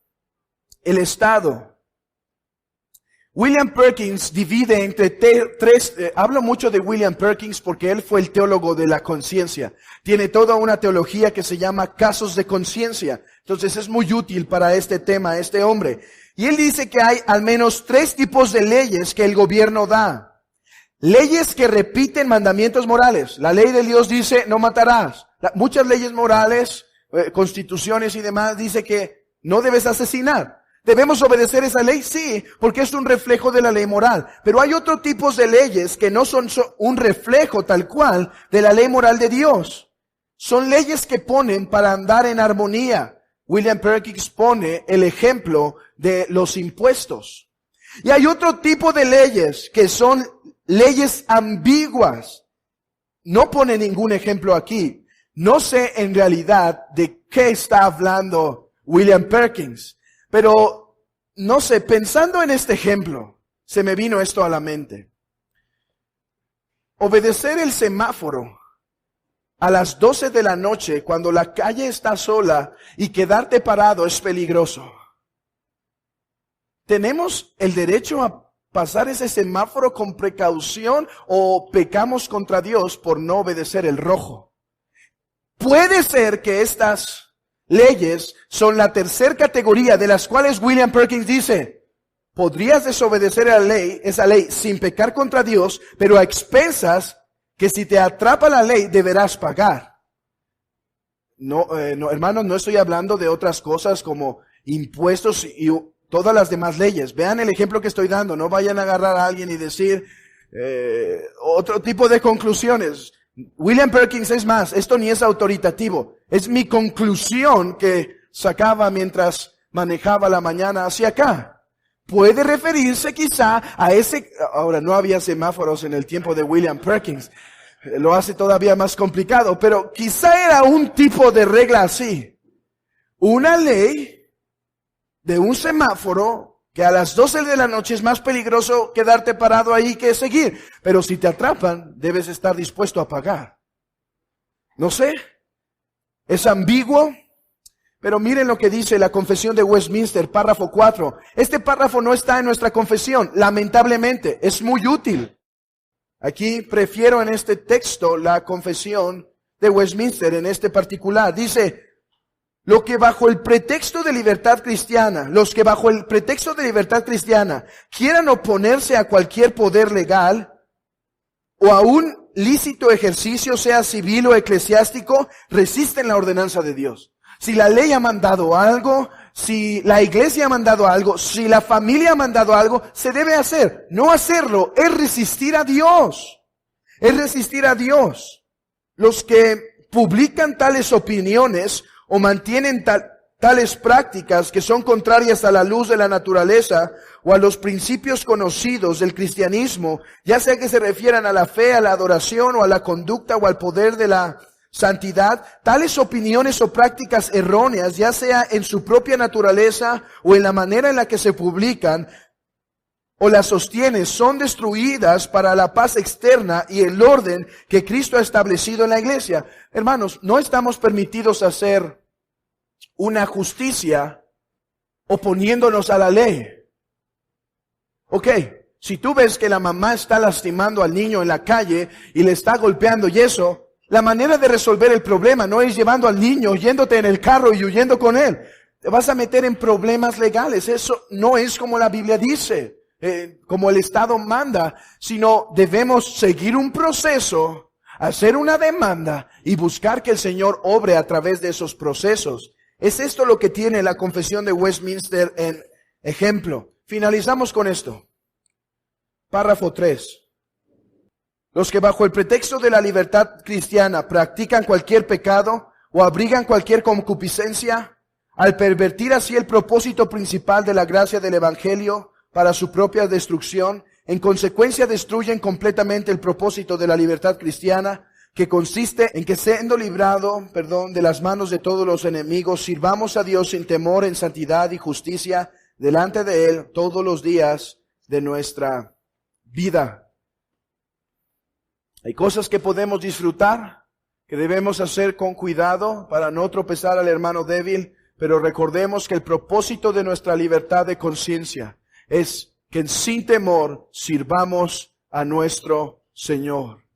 William Perkins divide entre tres, hablo mucho de William Perkins porque él fue el teólogo de la conciencia. Tiene toda una teología que se llama casos de conciencia. Entonces es muy útil para este tema, este hombre. Y él dice que hay al menos 3 tipos de leyes que el gobierno da. Leyes que repiten mandamientos morales. La ley de Dios dice, no matarás. Muchas leyes morales, constituciones y demás, dice que no debes asesinar. ¿Debemos obedecer esa ley? Sí, porque es un reflejo de la ley moral. Pero hay otros tipos de leyes que no son un reflejo tal cual de la ley moral de Dios. Son leyes que ponen para andar en armonía. William Perkins pone el ejemplo de los impuestos. Y hay otro tipo de leyes que son leyes ambiguas. No pone ningún ejemplo aquí. No sé en realidad de qué está hablando William Perkins, pero no sé, pensando en este ejemplo, se me vino esto a la mente. Obedecer el semáforo a las 12 de la noche cuando la calle está sola y quedarte parado es peligroso. ¿Tenemos el derecho a pasar ese semáforo con precaución o pecamos contra Dios por no obedecer el rojo? Puede ser que estas leyes son la tercera categoría de las cuales William Perkins dice, podrías desobedecer a la ley, esa ley sin pecar contra Dios, pero a expensas que si te atrapa la ley deberás pagar. No, hermanos, no estoy hablando de otras cosas como impuestos y todas las demás leyes. Vean el ejemplo que estoy dando, no vayan a agarrar a alguien y decir otro tipo de conclusiones. William Perkins es más, esto ni es autoritativo, es mi conclusión que sacaba mientras manejaba la mañana hacia acá. Puede referirse quizá a ese, ahora no había semáforos en el tiempo de William Perkins, lo hace todavía más complicado, pero quizá era un tipo de regla así. Una ley de un semáforo que a las 12 de la noche es más peligroso quedarte parado ahí que seguir. Pero si te atrapan, debes estar dispuesto a pagar. No sé, es ambiguo, pero miren lo que dice la Confesión de Westminster, párrafo 4. Este párrafo no está en nuestra confesión, lamentablemente, es muy útil. Aquí prefiero en este texto la Confesión de Westminster, en este particular. Dice, los que bajo el pretexto de libertad cristiana quieran oponerse a cualquier poder legal o a un lícito ejercicio, sea civil o eclesiástico, resisten la ordenanza de Dios. Si la ley ha mandado algo, si la iglesia ha mandado algo, si la familia ha mandado algo, se debe hacer. No hacerlo es resistir a Dios. Es resistir a Dios. Los que publican tales opiniones o mantienen tales prácticas que son contrarias a la luz de la naturaleza o a los principios conocidos del cristianismo, ya sea que se refieran a la fe, a la adoración o a la conducta o al poder de la santidad, tales opiniones o prácticas erróneas, ya sea en su propia naturaleza o en la manera en la que se publican o las sostienen, son destruidas para la paz externa y el orden que Cristo ha establecido en la iglesia. Hermanos, no estamos permitidos hacer una justicia oponiéndonos a la ley. Ok, si tú ves que la mamá está lastimando al niño en la calle y le está golpeando y eso, la manera de resolver el problema no es llevando al niño, yéndote en el carro y huyendo con él. Te vas a meter en problemas legales. Eso no es como la Biblia dice, como el Estado manda, sino debemos seguir un proceso, hacer una demanda y buscar que el Señor obre a través de esos procesos. Es esto lo que tiene la Confesión de Westminster en ejemplo. Finalizamos con esto. Párrafo 3. Los que bajo el pretexto de la libertad cristiana practican cualquier pecado o abrigan cualquier concupiscencia, al pervertir así el propósito principal de la gracia del Evangelio para su propia destrucción, en consecuencia destruyen completamente el propósito de la libertad cristiana, que consiste en que siendo librado, de las manos de todos los enemigos, sirvamos a Dios sin temor en santidad y justicia delante de Él todos los días de nuestra vida. Hay cosas que podemos disfrutar, que debemos hacer con cuidado para no tropezar al hermano débil, pero recordemos que el propósito de nuestra libertad de conciencia es que sin temor sirvamos a nuestro Señor.